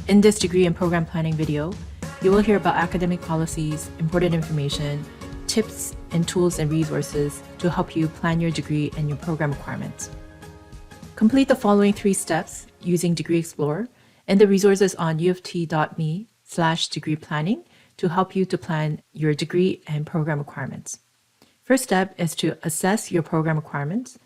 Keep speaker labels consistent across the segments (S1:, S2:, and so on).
S1: In this degree and program planning video, you will hear about academic policies, important information, tips and tools and resources to help you plan your degree and your program requirements. Complete the following 3 steps using Degree Explorer and the resources on uft.me/degree planning to help you to plan your degree and program requirements. First step is to assess your program requirements,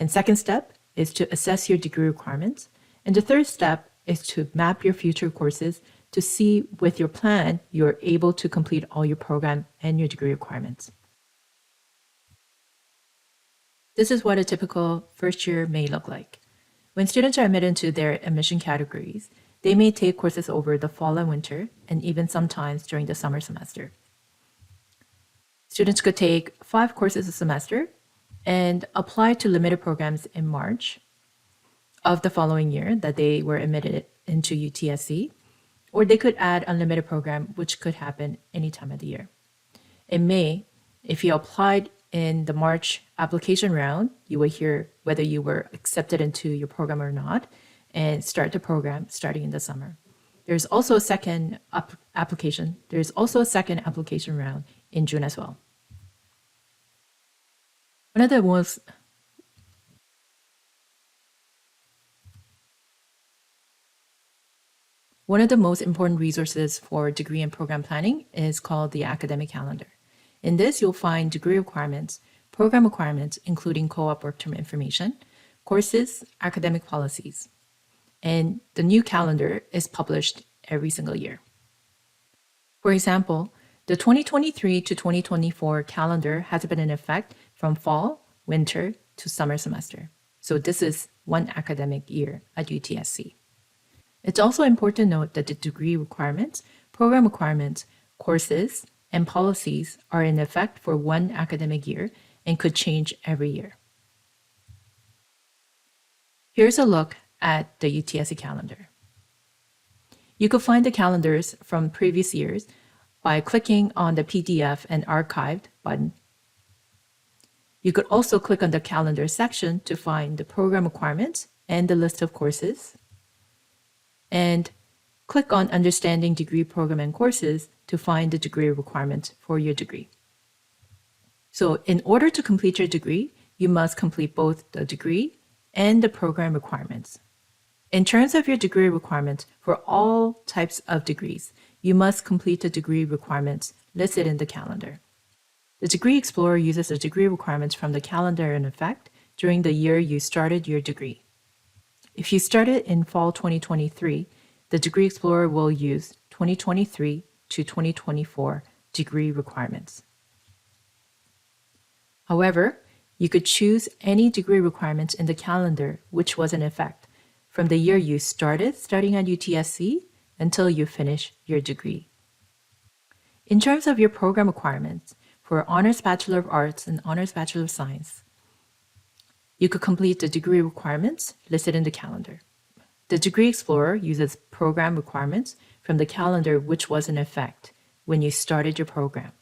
S1: and second step is to assess your degree requirements, and the third step is to map your future courses to see with your plan you're able to complete all your program and your degree requirements. This is what a typical first year may look like. When students are admitted into their admission categories, they may take courses over the fall and winter, and even sometimes during the summer semester. Students could take 5 courses a semester and apply to limited programs in March of the following year that they were admitted into UTSC, or they could add a limited program, which could happen any time of the year. In May, if you applied in the March application round, you will hear whether you were accepted into your program or not and start the program starting in the summer. There's also a second application round in June as well. One of the most important resources for degree and program planning is called the academic calendar. In this, you'll find degree requirements, program requirements, including co-op work term information, courses, academic policies. And the new calendar is published every single year. For example, the 2023 to 2024 calendar has been in effect from fall, winter, to summer semester. So this is one academic year at UTSC. It's also important to note that the degree requirements, program requirements, courses, and policies are in effect for one academic year and could change every year. Here's a look at the UTSC calendar. You could find the calendars from previous years by clicking on the PDF and Archived button. You could also click on the calendar section to find the program requirements and the list of courses, and click on Understanding Degree Program and Courses to find the degree requirements for your degree. So in order to complete your degree, you must complete both the degree and the program requirements. In terms of your degree requirements for all types of degrees, you must complete the degree requirements listed in the calendar. The Degree Explorer uses the degree requirements from the calendar in effect during the year you started your degree. If you started in fall 2023, the Degree Explorer will use 2023 to 2024 degree requirements. However, you could choose any degree requirements in the calendar which was in effect from the year you started studying at UTSC until you finish your degree. In terms of your program requirements for Honors Bachelor of Arts and Honors Bachelor of Science, you could complete the degree requirements listed in the calendar. The Degree Explorer uses program requirements from the calendar which was in effect when you started your program.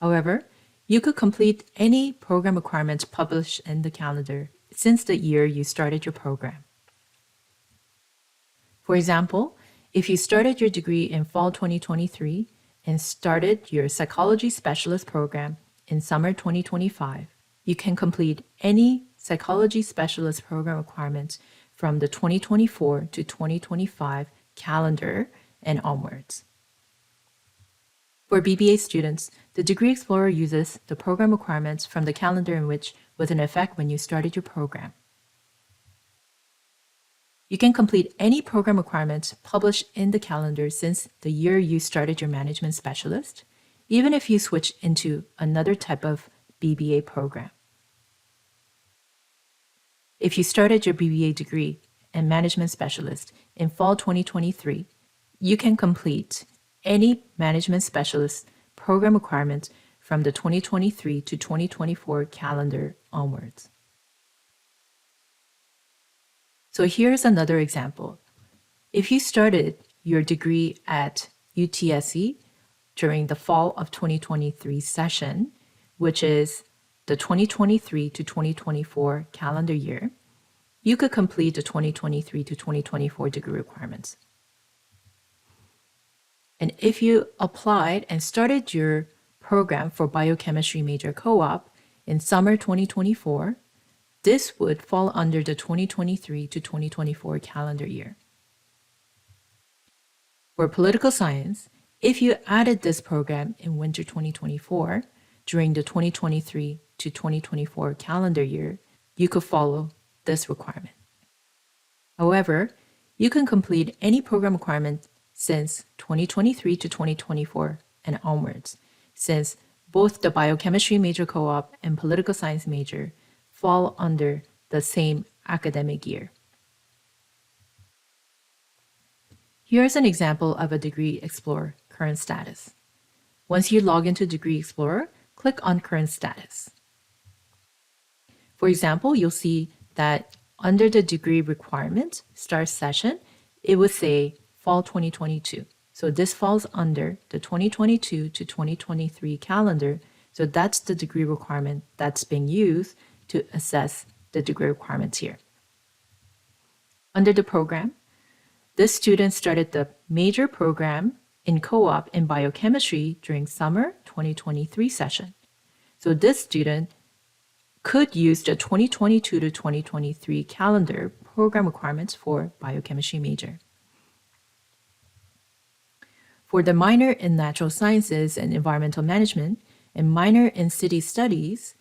S1: However, you could complete any program requirements published in the calendar since the year you started your program. For example, if you started your degree in fall 2023 and started your psychology specialist program in summer 2025, you can complete any psychology specialist program requirements from the 2024 to 2025 calendar and onwards. For BBA students, the Degree Explorer uses the program requirements from the calendar in which was in effect when you started your program. You can complete any program requirements published in the calendar since the year you started your management specialist, even if you switch into another type of BBA program. If you started your BBA degree and management specialist in fall 2023, you can complete any management specialist program requirements from the 2023 to 2024 calendar onwards. So here's another example. If you started your degree at UTSC during the fall of 2023 session, which is the 2023 to 2024 calendar year, you could complete the 2023 to 2024 degree requirements. And if you applied and started your program for biochemistry major co-op in summer 2024, this would fall under the 2023 to 2024 calendar year. For political science, if you added this program in winter 2024 during the 2023 to 2024 calendar year, you could follow this requirement. However, you can complete any program requirement since 2023 to 2024 and onwards, since both the biochemistry major co-op and political science major fall under the same academic year. Here's an example of a Degree Explorer current status. Once you log into Degree Explorer, click on Current Status. For example, you'll see that under the degree requirement start session, it would say Fall 2022. So this falls under the 2022 to 2023 calendar. So that's the degree requirement that's being used to assess the degree requirements here. Under the program, this student started the major program in co-op in biochemistry during summer 2023 session. So this student could use the 2022 to 2023 calendar program requirements for biochemistry major. For the minor in natural sciences and environmental management and minor in city studies,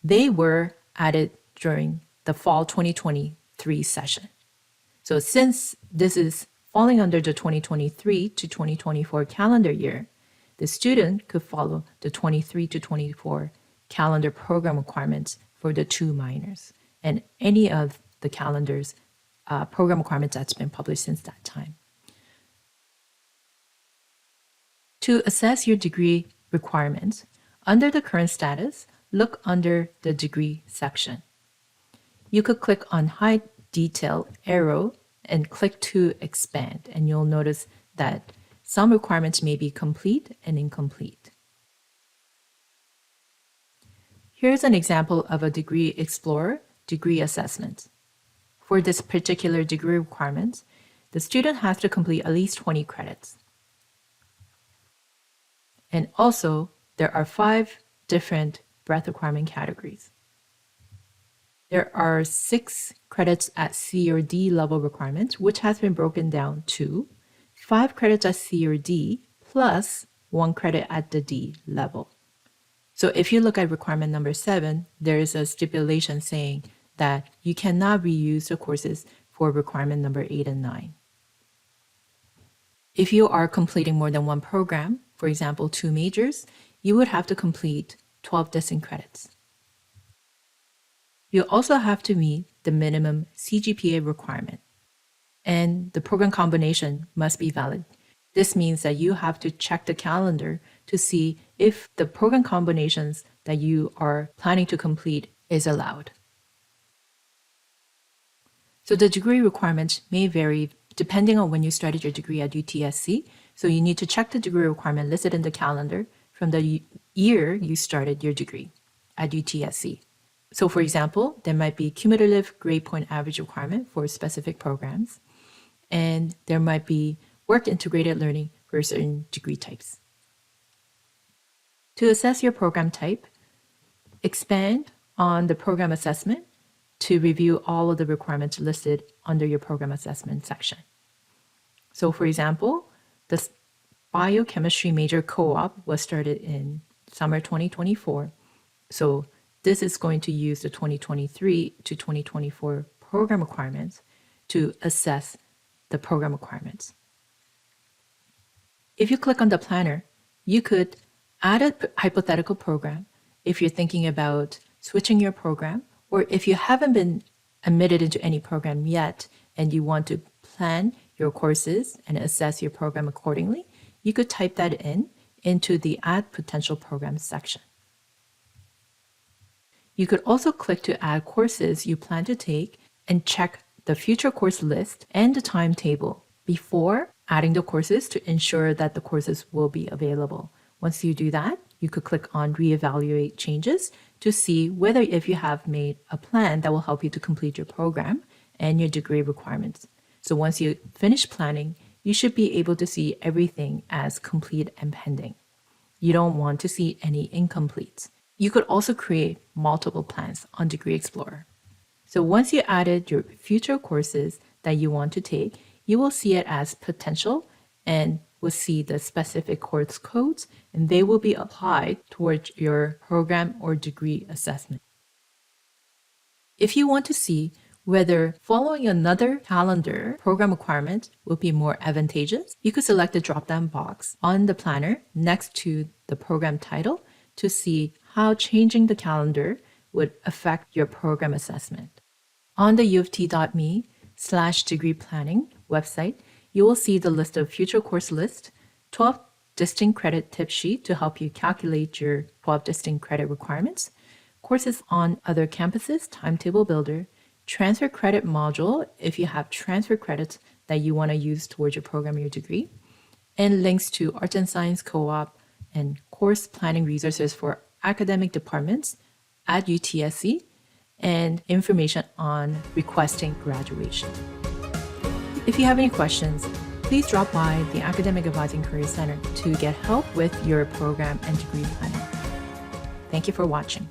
S1: they were added during the fall 2023 session. So since this is falling under the 2023 to 2024 calendar year, the student could follow the 23 to 24 calendar program requirements for the two minors and any of the calendar's program requirements that's been published since that time. To assess your degree requirements, under the current status, look under the degree section. You could click on High Detail arrow and click to expand, and you'll notice that some requirements may be complete and incomplete. Here's an example of a Degree Explorer degree assessment. For this particular degree requirement, the student has to complete at least 20 credits. And also, there are 5 different breadth requirement categories. There are 6 credits at C or D level requirements, which has been broken down to 5 credits at C or D plus 1 credit at the D level. So if you look at requirement number 7, there is a stipulation saying that you cannot reuse the courses for requirement number 8 and 9. If you are completing more than one program, for example, 2 majors, you would have to complete 12 distinct credits. You also have to meet the minimum CGPA requirement, and the program combination must be valid. This means that you have to check the calendar to see if the program combinations that you are planning to complete is allowed. So the degree requirements may vary depending on when you started your degree at UTSC. So you need to check the degree requirement listed in the calendar from the year you started your degree at UTSC. So for example, there might be cumulative grade point average requirement for specific programs, and there might be work integrated learning for certain degree types. To assess your program type, expand on the program assessment to review all of the requirements listed under your program assessment section. So for example, the biochemistry major co-op was started in summer 2024. So this is going to use the 2023 to 2024 program requirements to assess the program requirements. If you click on the planner, you could add a hypothetical program if you're thinking about switching your program, or if you haven't been admitted into any program yet and you want to plan your courses and assess your program accordingly, you could type that into the Add Potential Programs section. You could also click to add courses you plan to take and check the future course list and the timetable before adding the courses to ensure that the courses will be available. Once you do that, you could click on Reevaluate Changes to see whether if you have made a plan that will help you to complete your program and your degree requirements. So once you finish planning, you should be able to see everything as complete and pending. You don't want to see any incompletes. You could also create multiple plans on Degree Explorer. So once you added your future courses that you want to take, you will see it as potential and will see the specific course codes, and they will be applied towards your program or degree assessment. If you want to see whether following another calendar program requirement will be more advantageous, you could select the drop-down box on the planner next to the program title to see how changing the calendar would affect your program assessment. On the uoft.me/degree planning website, you will see the list of future course list, 12 distinct credit tip sheet to help you calculate your 12 distinct credit requirements, courses on other campuses, timetable builder, transfer credit module if you have transfer credits that you want to use towards your program or your degree, and links to Arts and Science Co-op and course planning resources for academic departments at UTSC, and information on requesting graduation. If you have any questions, please drop by the Academic Advising Career Center to get help with your program and degree planning. Thank you for watching.